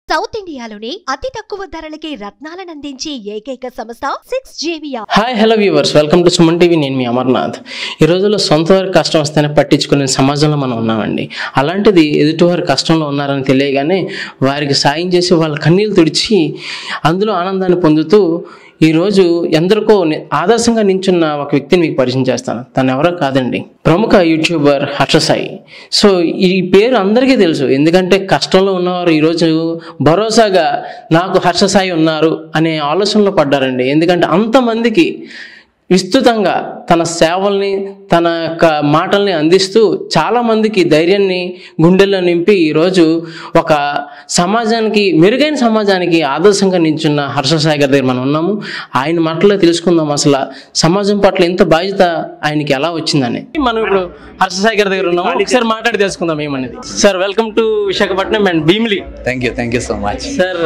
South ఇండియాలోనే అతి తక్కువ ధరలకి రత్నాలను అందించే ఏకైక సంస్థ 6JVR. Hi hello viewers, welcome to Suman TV. నేను మీ అమర్నాథ్. ఈ రోజుల్లో సొంత వారి కష్టం వస్తేనే పట్టించుకునే సమాజంలో మనం ఉన్నామండి. అలాంటిది ఎదుటివారి కష్టంలో ఉన్నారని తెలియగానే వారికి సాయం చేసి వాళ్ళ కన్నీళ్ళు తుడిచి అందులో ఆనందాన్ని పొందుతూ ఈరోజు ఎందరికో ఆదర్శంగా నించున్న ఒక వ్యక్తిని మీకు పరిచయం చేస్తాను. తను ఎవరో కాదండి, ప్రముఖ యూట్యూబర్ హర్ష సాయి. సో ఈ పేరు అందరికీ తెలుసు, ఎందుకంటే కష్టంలో ఉన్నవారు ఈరోజు భరోసాగా నాకు హర్ష సాయి ఉన్నారు అనే ఆలోచనలో పడ్డారండి. ఎందుకంటే అంతమందికి విస్తృతంగా తన సేవల్ని, తన యొక్క మాటల్ని అందిస్తూ చాలామందికి ధైర్యాన్ని గుండెల్లో నింపి ఈరోజు ఒక సమాజానికి, మెరుగైన సమాజానికి ఆదర్శంగా నించున్న హర్ష సాయి గారి దగ్గర మనం ఉన్నాము. ఆయన మాటల్లో తెలుసుకుందాం అసలు సమాజం పట్ల ఎంత బాధ్యత ఆయనకి ఎలా వచ్చిందని. మనం ఇప్పుడు హర్ష సాయి గారి దగ్గర ఉన్నాము, ఒకసారి మాట్లాడి తెలుసుకుందాం ఏమనేది. Sir, welcome to Visakhapatnam and Bheemili. Thank you so much sir.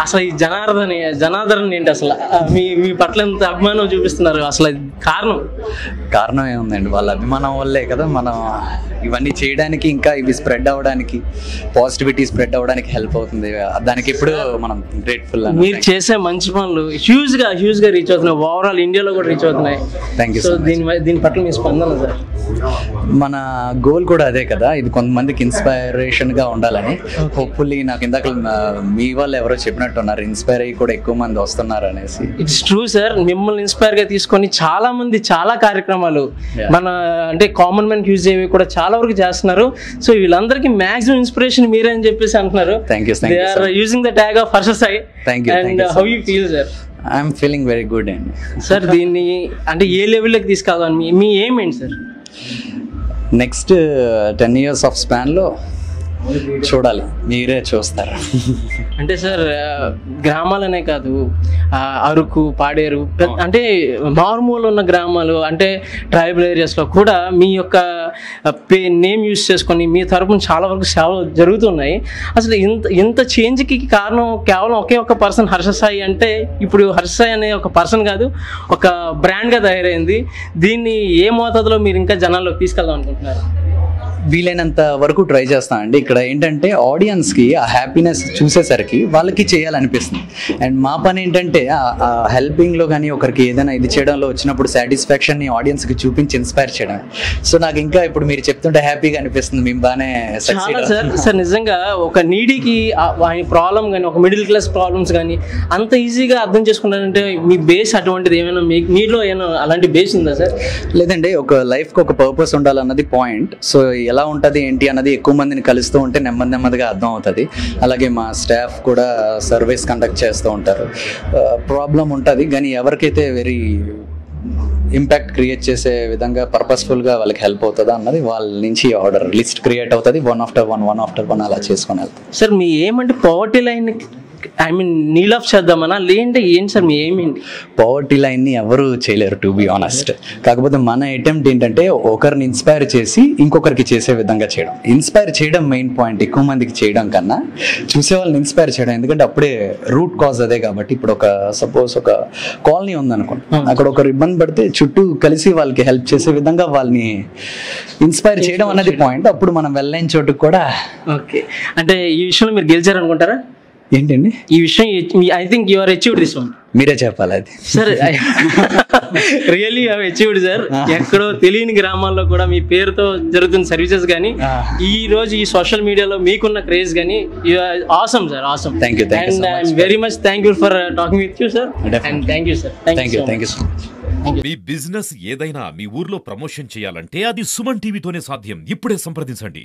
అసలు ఈ జనాదరణ ఏంటి అసలు? మీ పట్ల ఎంత అభిమానం చూపిస్తున్నారు, అసలు కారణం ఏముందండి, వాళ్ళ అభిమానం వల్లే కదా మనం ఇవన్నీ చేయడానికి, ఇంకా ఇవి స్ప్రెడ్ అవ్వడానికి, పాజిటివిటీ స్ప్రెడ్ అవ్వడానికి హెల్ప్ అవుతుంది. దానికి ఇప్పుడు మనం గ్రేట్ఫుల్. మీరు చేసే మంచి పనులు హ్యూజ్ గా రీచ్ అవుతున్నాయి, ఓవరాల్ ఇండియాలో కూడా రీచ్ అవుతున్నాయి. Thank you. సో దీని పట్ల మీ స్పందన సార్? మన గోల్ కూడా అదే కదా, ఇది కొంతమందికి ఇన్స్పైరేషన్ గా ఉండాలని. హోప్ఫుల్లీ నాకు ఇందాక మీ వాళ్ళు ఎవరో చెప్పినట్టున్నారు, ఇన్స్పైర్ అయ్యి కూడా ఎక్కువ మంది వస్తున్నారు అనేసి. It's true sir. మిమ్మల్ని ఇన్స్పైర్ గా తీసుకొని చాలా మంది చాలా కార్యక్రమాలు మన అంటే కామన్ మ్యాన్ యూజ్ అయ్యేవి కూడా చాలా వరకు చేస్తున్నారు. సో వీళ్ళందరికీ మాక్సిమం ఇన్స్పిరేషన్ మీరే అని చెప్పేసి అంటున్నారు. They are using the tag of Harsha Sai. Thank you. And how you feel, sir? I'm feeling very good అండి. సార్, దీన్ని అంటే ఏ లెవెల్లోకి తీసుకెళ్దాం, మీ ఏం ఏంటి సార్? నెక్స్ట్ 10 years ఆఫ్ స్పాన్లో చూడాలి, మీరే చూస్తారు. అంటే సార్, గ్రామాలనే కాదు, అరకు, పాడేరు, అంటే మారుమూల ఉన్న గ్రామాలు, అంటే ట్రైబల్ ఏరియాస్లో కూడా మీ యొక్క నేమ్ యూజ్ చేసుకొని మీ తరపున చాలా వరకు సేవలు జరుగుతున్నాయి. అసలు ఇంత చేంజ్కి కారణం కేవలం ఒకే ఒక పర్సన్, హర్ష సాయి. అంటే ఇప్పుడు హర్ష సాయి అనే ఒక పర్సన్ కాదు, ఒక బ్రాండ్గా తయారైంది. దీన్ని ఏ మోతాదులో మీరు ఇంకా జనాల్లోకి తీసుకెళ్దాం అనుకుంటున్నారు? వీలైనంత వరకు ట్రై చేస్తానండి. ఇక్కడ ఏంటంటే ఆడియన్స్కి ఆ హ్యాపీనెస్ చూసేసరికి వాళ్ళకి చేయాలనిపిస్తుంది. అండ్ మా పని ఏంటంటే ఆ హెల్పింగ్లో కానీ ఒకరికి ఏదైనా ఇది చేయడంలో వచ్చినప్పుడు సాటిస్ఫాక్షన్ని ఆడియన్స్కి చూపించి ఇన్స్పైర్ చేయడం. సో నాకు ఇంకా ఇప్పుడు మీరు చెప్తుంటే హ్యాపీగా అనిపిస్తుంది, మేము బాగానే సార్. నిజంగా ఒక నీడీకి ఆయన ప్రాబ్లం కానీ, ఒక మిడిల్ క్లాస్ ప్రాబ్లమ్స్ కానీ అంత ఈజీగా అర్థం చేసుకుంటారంటే మీ బేస్ అటువంటిది ఏమైనా మీలో ఏమైనా అలాంటి బేస్ ఉందా సార్? లేదండి, ఒక లైఫ్కి ఒక పర్పస్ ఉండాలన్నది పాయింట్. సో ఎలా ఉంటుంది ఏంటి అన్నది ఎక్కువ మందిని కలుస్తూ ఉంటే నెమ్మదిగా అర్థం అవుతుంది. అలాగే మా స్టాఫ్ కూడా సర్వీస్ కండక్ట్ చేస్తూ ఉంటారు. ప్రాబ్లం ఉంటుంది కానీ ఎవరికైతే వెరీ ఇంపాక్ట్ క్రియేట్ చేసే విధంగా పర్పస్ఫుల్గా వాళ్ళకి హెల్ప్ అవుతుందా అన్నది వాళ్ళ నుంచి ఆర్డర్ లిస్ట్ క్రియేట్ అవుతుంది. వన్ ఆఫ్టర్ వన్ అలా చేసుకొని వెళ్తాం. సార్, మీ ఏమంటే పవర్టీ లైన్, ఐ మీన్ నీల్ ఆఫ్ చేద్దామన్నా, లేదంటే ఏంటి సార్ మీ ఏమేంటి? పవర్టీ లైన్ని ఎవరు చేయలేరు, టు బి ఆనెస్ట్. కాకపోతే మన అటెంప్ట్ ఏంటంటే ఒకరిని ఇన్స్పైర్ చేసి ఇంకొకరికి చేసే విధంగా చేయడం. ఇన్స్పైర్ చేయడం మెయిన్ పాయింట్, ఎక్కువ మందికి చేయడం కన్నా చూసే వాళ్ళని ఇన్స్పైర్ చేయడం. ఎందుకంటే అప్పుడే రూట్ కాజ్ అదే కాబట్టి. ఇప్పుడు సపోజ్ ఒక కాలనీ ఉందనుకోండి, అక్కడ ఒకరు ఇబ్బంది పడితే చుట్టూ కలిసి వాళ్ళకి హెల్ప్ చేసే విధంగా వాళ్ళని ఇన్స్పైర్ చేయడం అన్నది పాయింట్. అప్పుడు మనం వెళ్ళలేని చోటుకు కూడా. ఓకే, అంటే ఈ విషయంలో మీరు గెలిచారనుకుంటారా? ఏంటండి ఈ విషయం? I think you are achieved this one. మీరే చెప్పాలి అది. Sir, really have achieved sir. ఎక్కడో తెలియని గ్రామాల్లో కూడా మీ పేరుతో జరుగుతున్న సర్వీసెస్ కానీ, ఈ రోజు ఈ సోషల్ మీడియాలో మీకున్న క్రేజ్ కానీ, awesome sir, awesome. Thank you. And I'm very much thankful for talking with you sir. And thank you sir. Thank you so much. Me business ఏదైనా మీ ఊర్లో ప్రమోషన్ చేయాలంటే అది సుమన్ టీవీతోనే సాధ్యం. ఇప్పుడే సంప్రదించండి.